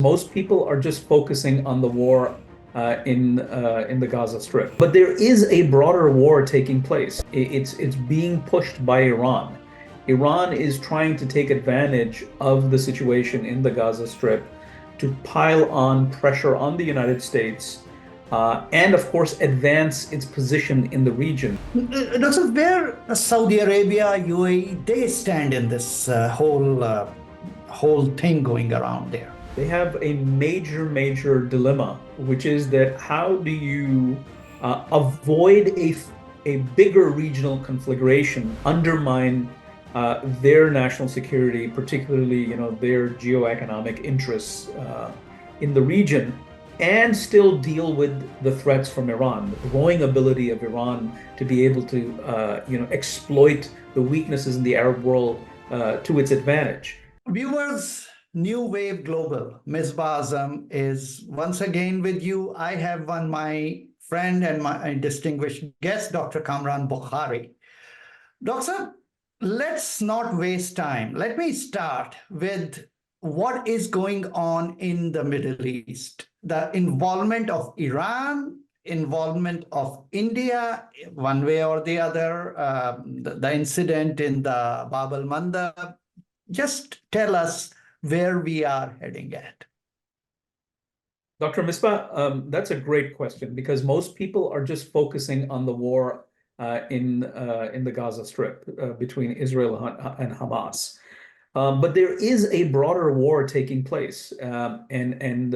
Most people are just focusing on the war in the Gaza Strip, but there is a broader war taking place. It's being pushed by Iran. Iran is trying to take advantage of the situation in the Gaza Strip to pile on pressure on the United States and, of course, advance its position in the region. Doctor, where Saudi Arabia, UAE, they stand in this whole thing going around there? They have a major dilemma, which is that how do you avoid a bigger regional conflagration, undermine their national security, particularly their geoeconomic interests in the region, and still deal with the threats from Iran, the growing ability of Iran to be able to exploit the weaknesses in the Arab world to its advantage. Viewers, New Wave Global, Misbah Azam is once again with you. I have my friend and my distinguished guest, Dr. Kamran Bokhari. Doctor, let's not waste time. Let me start with what is going on in the Middle East. The involvement of Iran, involvement of India, one way or the other, the incident in the Bab al-Mandab. Just tell us where we are heading at. Dr. Misbah, that's a great question because most people are just focusing on the war in the Gaza Strip between Israel and Hamas. But there is a broader war taking place, and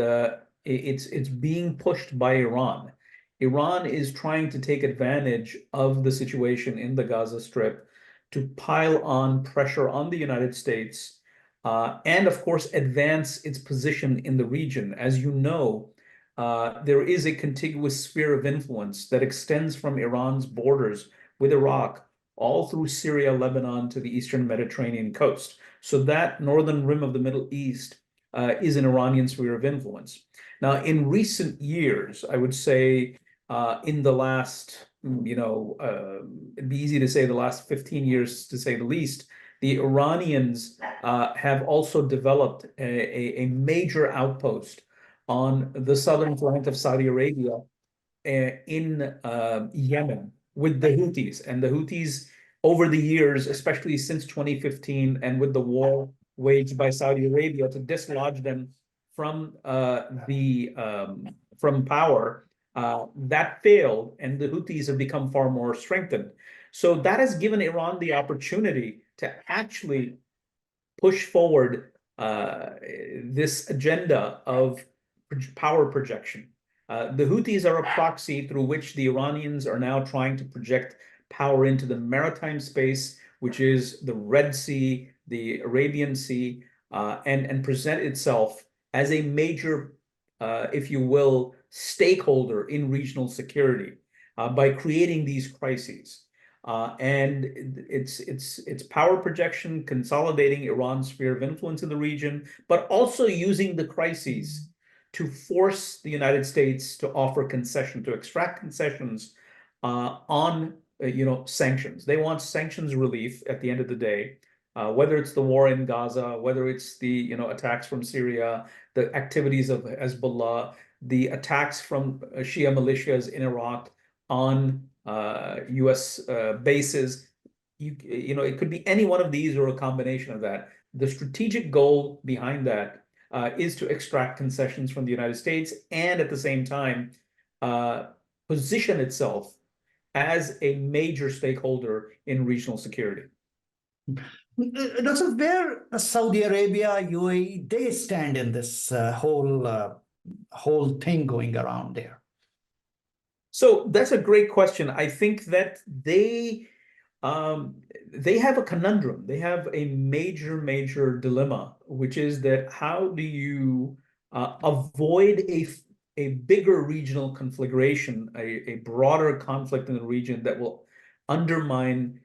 it's being pushed by Iran. Iran is trying to take advantage of the situation in the Gaza Strip to pile on pressure on the United States and, of course, advance its position in the region. As you know, there is a contiguous sphere of influence that extends from Iran's borders with Iraq all through Syria, Lebanon to the eastern Mediterranean coast. So that northern rim of the Middle East is an Iranian sphere of influence. Now, in recent years, I would say in the last, it'd be easy to say the last 15 years, to say the least, the Iranians have also developed a major outpost on the southern flank of Saudi Arabia in Yemen with the Houthis. And the Houthis, over the years, especially since 2015, and with the war waged by Saudi Arabia to dislodge them from from power, that failed, and the Houthis have become far more strengthened. So that has given Iran the opportunity to actually push forward this agenda of power projection. The Houthis are a proxy through which the Iranians are now trying to project power into the maritime space, which is the Red Sea, the Arabian Sea, and present itself as a major, if you will, stakeholder in regional security by creating these crises. And it's power projection, consolidating Iran's sphere of influence in the region, but also using the crises to force the United States to offer concession, to extract concessions on sanctions. They want sanctions relief at the end of the day, whether it's the war in Gaza, whether it's the attacks from Syria, the activities of Hezbollah, the attacks from Shia militias in Iraq on U.S. bases. It could be any one of these or a combination of that. The strategic goal behind that is to extract concessions from the United States and at the same time position itself as a major stakeholder in regional security. Doctor, where Saudi Arabia, UAE, they stand in this whole thing going around there? So that's a great question. I think that they have a conundrum. They have a major dilemma, which is that how do you avoid a bigger regional conflagration, a broader conflict in the region that will undermine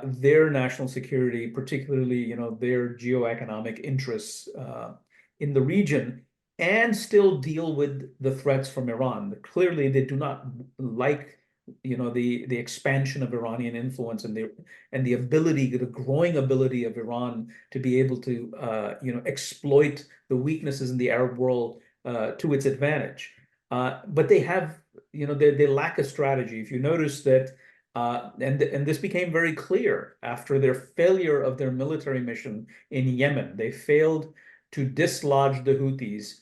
their national security, particularly their geoeconomic interests in the region, and still deal with the threats from Iran. Clearly, they do not like the expansion of Iranian influence and the ability, the growing ability of Iran to be able to exploit the weaknesses in the Arab world to its advantage. But they have, they lack a strategy. If you notice that, and this became very clear after their failure of their military mission in Yemen, they failed to dislodge the Houthis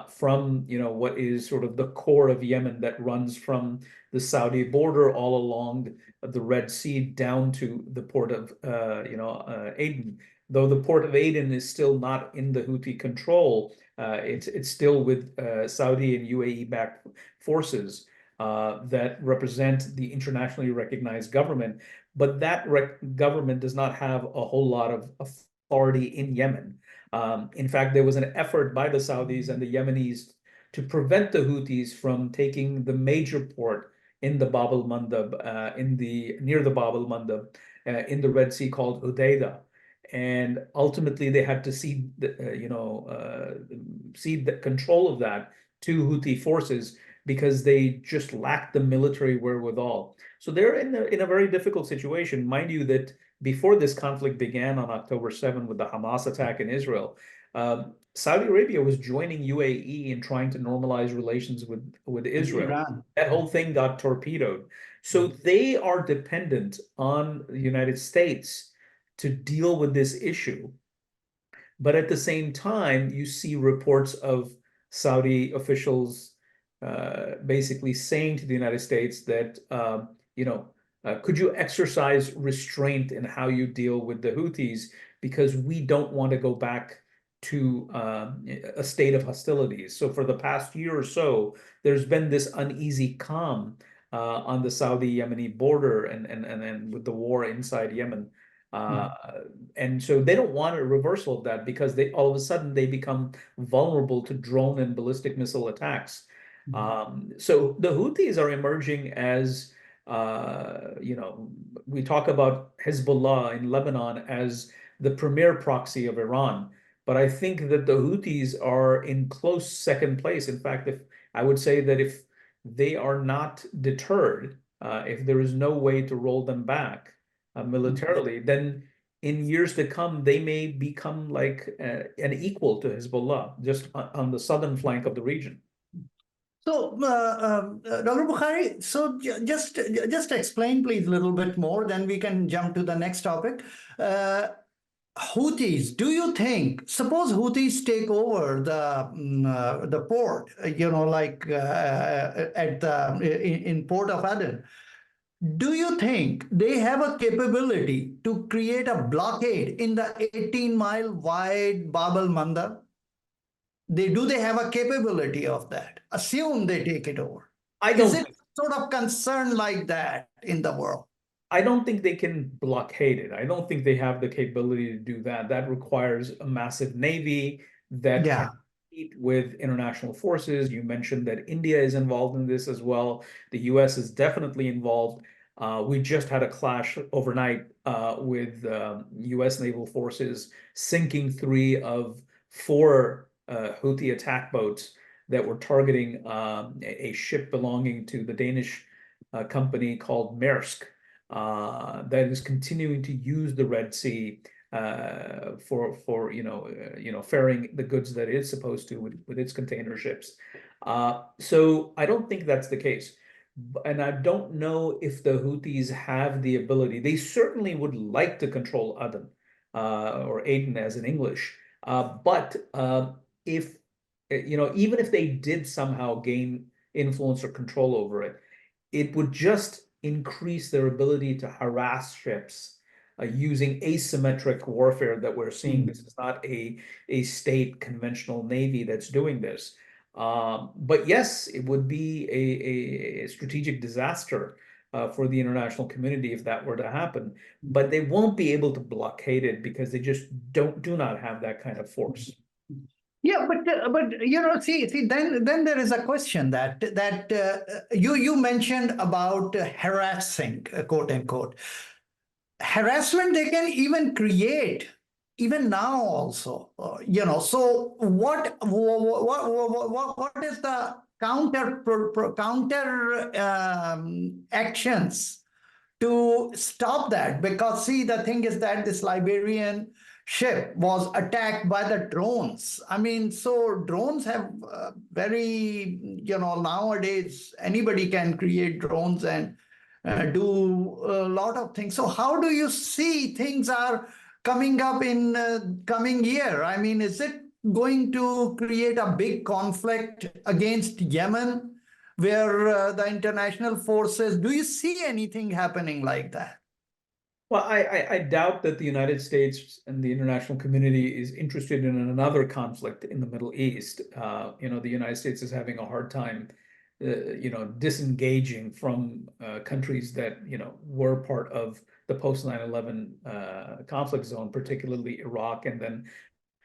from what is sort of the core of Yemen that runs from the Saudi border all along the Red Sea down to the port of Aden. Though the port of Aden is still not in the Houthi control, it's still with Saudi and UAE-backed forces that represent the internationally recognized government. But that government does not have a whole lot of authority in Yemen. In fact, there was an effort by the Saudis and the Yemenis to prevent the Houthis from taking the major port in the Bab el-Mandab, near the Bab el-Mandab, in the Red Sea called Udaydah. And ultimately, they had to cede the control of that to Houthi forces because they just lacked the military wherewithal. So they're in a very difficult situation. Mind you that before this conflict began on October 7 with the Hamas attack in Israel, Saudi Arabia was joining UAE in trying to normalize relations with Israel. Iran. That whole thing got torpedoed. So they are dependent on the United States to deal with this issue. But at the same time, you see reports of Saudi officials basically saying to the United States that, could you exercise restraint in how you deal with the Houthis because we don't want to go back to a state of hostilities. So for the past year or so, there's been this uneasy calm on the Saudi-Yemeni border and with the war inside Yemen. And so they don't want a reversal of that because they all of a sudden they become vulnerable to drone and ballistic missile attacks. So the Houthis are emerging as, we talk about Hezbollah in Lebanon as the premier proxy of Iran. But I think that the Houthis are in close second place. In fact, if I would say that if they are not deterred, if there is no way to roll them back militarily, then in years to come, they may become like an equal to Hezbollah, just on the southern flank of the region. So, Dr. Bokhari, so just explain, please, a little bit more, then we can jump to the next topic. Houthis, do you think, suppose Houthis take over the port, in port of Aden, do you think they have a capability to create a blockade in the 18-mile wide Bab el-Mandab? Do they have a capability of that? Assume they take it over. Is it sort of concern like that in the world? I don't think they can blockade it. I don't think they have the capability to do that. That requires a massive navy that can compete with international forces. You mentioned that India is involved in this as well. The US is definitely involved. We just had a clash overnight with US naval forces sinking 3 of 4 Houthi attack boats that were targeting a ship belonging to the Danish company called Maersk. That is continuing to use the Red Sea for ferrying the goods that it is supposed to with its container ships. So I don't think that's the case. And I don't know if the Houthis have the ability. They certainly would like to control Aden or Aden as in English. But if even if they did somehow gain influence or control over it, it would just increase their ability to harass ships using asymmetric warfare that we're seeing. This is not a state conventional navy that's doing this. But yes, it would be a strategic disaster for the international community if that were to happen. But they won't be able to blockade it because they just do not have that kind of force. Yeah, but see, then there is a question that you mentioned about harassing, quote unquote. Harassment they can even create even now also, so what is the counter actions to stop that? Because see, the thing is that this Liberian ship was attacked by the drones. I mean, so drones have very, nowadays anybody can create drones and do a lot of things. So how do you see things are coming up in coming year? I mean, is it going to create a big conflict against Yemen, where the international forces, do you see anything happening like that? Well, I doubt that the United States and the international community is interested in another conflict in the Middle East. The United States is having a hard time, disengaging from countries that, were part of the post 9/11 conflict zone, particularly Iraq, and then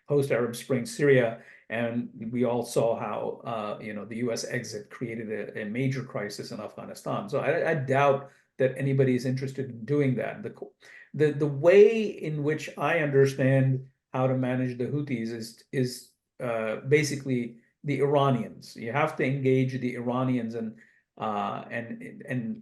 post-Arab Spring Syria. And we all saw how, the US exit created a major crisis in Afghanistan. So I doubt that anybody is interested in doing that. The way in which I understand how to manage the Houthis is basically the Iranians. You have to engage the Iranians, and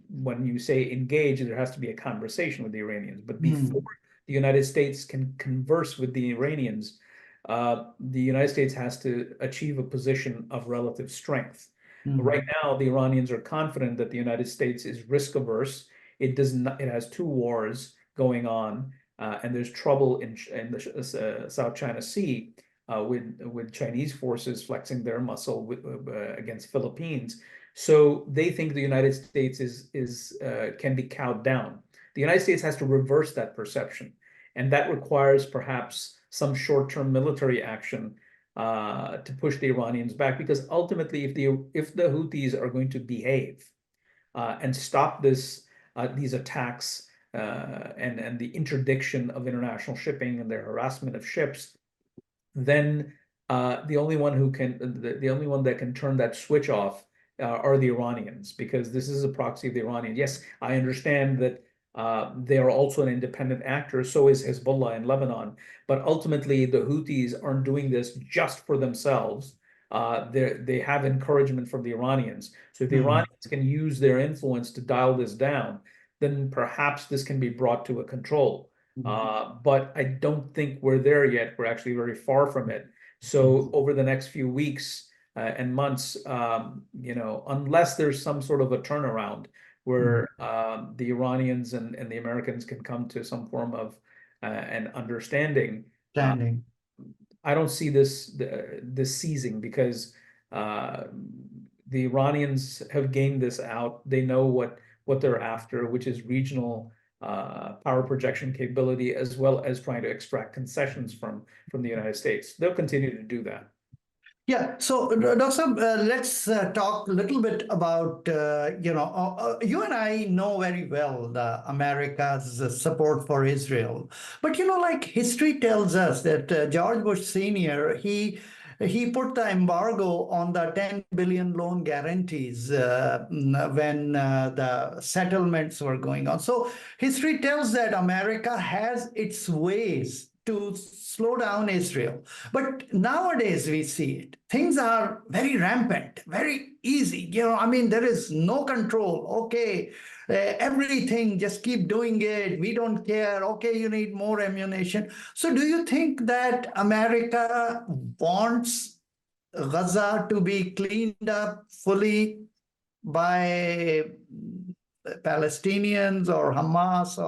when you say engage, there has to be a conversation with the Iranians. But before the United States can converse with the Iranians, the United States has to achieve a position of relative strength. Right now, the Iranians are confident that the United States is risk averse. It does not. It has two wars going on, and there's trouble in the South China Sea with Chinese forces flexing their muscle against Philippines. So they think the United States is can be cowed down. The United States has to reverse that perception, and that requires perhaps some short-term military action to push the Iranians back. Because ultimately, if the Houthis are going to behave and stop these attacks and the interdiction of international shipping and their harassment of ships, then the only one that can turn that switch off are the Iranians, because this is a proxy of the Iranians. Yes, I understand that they are also an independent actor. So is Hezbollah in Lebanon. But ultimately, the Houthis aren't doing this just for themselves. They have encouragement from the Iranians. So if the Iranians can use their influence to dial this down, then perhaps this can be brought to a control. But I don't think we're there yet. We're actually very far from it. So over the next few weeks and months, unless there's some sort of a turnaround where the Iranians and the Americans can come to some form of an understanding, Standing. I don't see this seizing, because the Iranians have gained this out. They know what they're after, which is regional power projection capability, as well as trying to extract concessions from the United States. They'll continue to do that. Yeah, so Dr. Let's talk a little bit about, you and I know very well the America's support for Israel. But, like history tells us that George Bush Sr., he put the embargo on the 10 billion loan guarantees when the settlements were going on. So history tells that America has its ways to slow down Israel. But nowadays we see it. Things are very rampant, very easy. I mean, there is no control. Okay, everything, just keep doing it. We don't care. Okay, you need more ammunition. So do you think that America wants Gaza to be cleaned up fully by Palestinians or Hamas,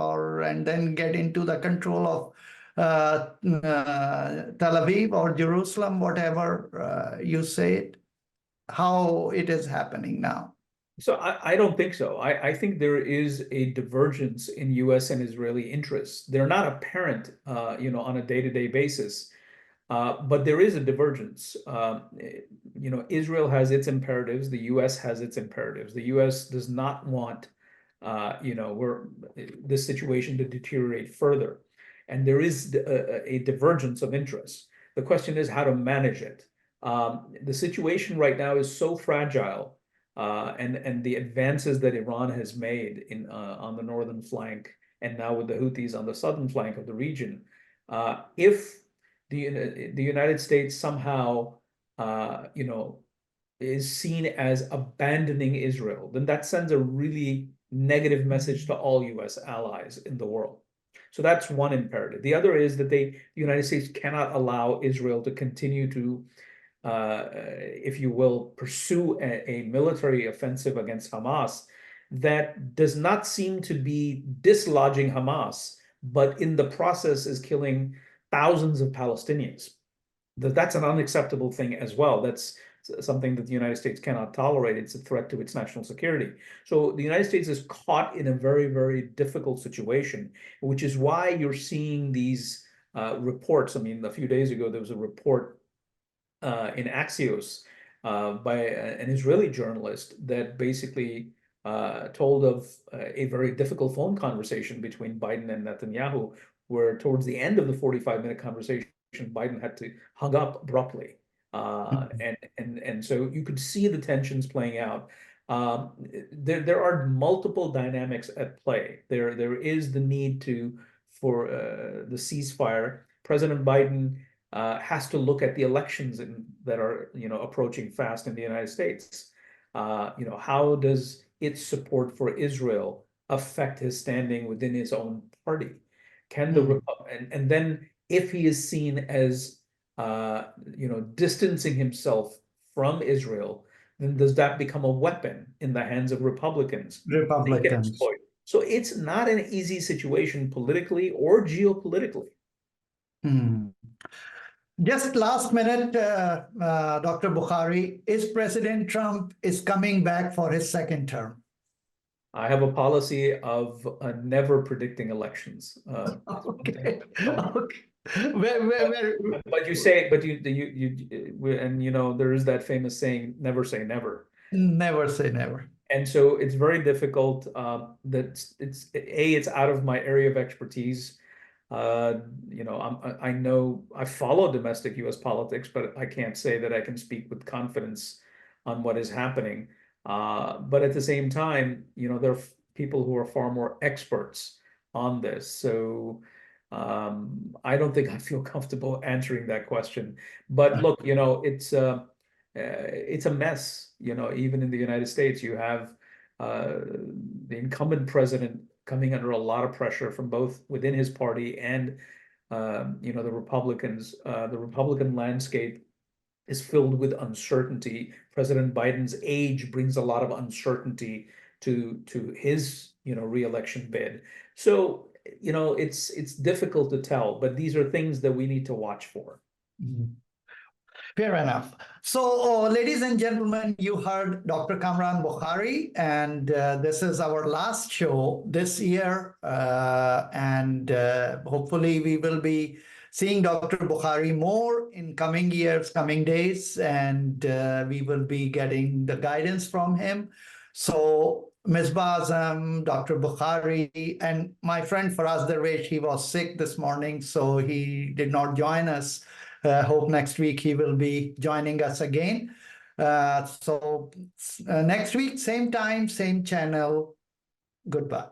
and then get into the control of Tel Aviv or Jerusalem, whatever you say it, how it is happening now? So I don't think so. I think there is a divergence in U.S. and Israeli interests. They're not apparent, on a day-to-day basis, but there is a divergence. Israel has its imperatives. The U.S. has its imperatives. The U.S. does not want, this situation to deteriorate further, and there is a divergence of interests. The question is how to manage it. The situation right now is so fragile. And the advances that Iran has made on the northern flank, and now with the Houthis on the southern flank of the region, If the United States somehow, is seen as abandoning Israel, then that sends a really negative message to all U.S. allies in the world. So that's one imperative. The other is that the United States cannot allow Israel to continue to, if you will, pursue a military offensive against Hamas that does not seem to be dislodging Hamas, but in the process is killing thousands of Palestinians. That's an unacceptable thing as well. That's something that the United States cannot tolerate. It's a threat to its national security. So the United States is caught in a very, very difficult situation, which is why you're seeing these reports. I mean, a few days ago, there was a report in Axios by an Israeli journalist that basically told of a very difficult phone conversation between Biden and Netanyahu, where towards the end of the 45-minute conversation, Biden had to hung up abruptly. And so you could see the tensions playing out. There are multiple dynamics at play. There is the need for the ceasefire. President Biden has to look at the elections that are approaching fast in the United States. How does its support for Israel affect his standing within his own party? Can the and then if he is seen as distancing himself from Israel, then does that become a weapon in the hands of Republicans? They can Republicans. exploit. So it's not an easy situation politically or geopolitically. Just last minute, Dr. Bokhari, is President Trump is coming back for his second term? I have a policy of never predicting elections. Okay. Okay. Where, But you say, but and there is that famous saying, never say never. never say never. And so it's very difficult. That it's out of my area of expertise. I know I follow domestic U.S. politics, but I can't say that I can speak with confidence on what is happening. But at the same time, there are people who are far more experts on this. So I don't think I feel comfortable answering that question. But look, it's a mess. Even in the United States, you have the incumbent president coming under a lot of pressure from both within his party and the Republicans. The Republican landscape is filled with uncertainty. President Biden's age brings a lot of uncertainty to his re-election bid. So it's difficult to tell, but these are things that we need to watch for. Fair enough. So, ladies and gentlemen, you heard Dr. Kamran Bokhari, and this is our last show this year. And hopefully we will be seeing Dr. Bokhari more in coming years, coming days, and we will be getting the guidance from him. So, Misbah Azam, Dr. Bokhari, and my friend Faraz Darwish, he was sick this morning, so he did not join us. Hope next week he will be joining us again. So next week, same time, same channel. Goodbye.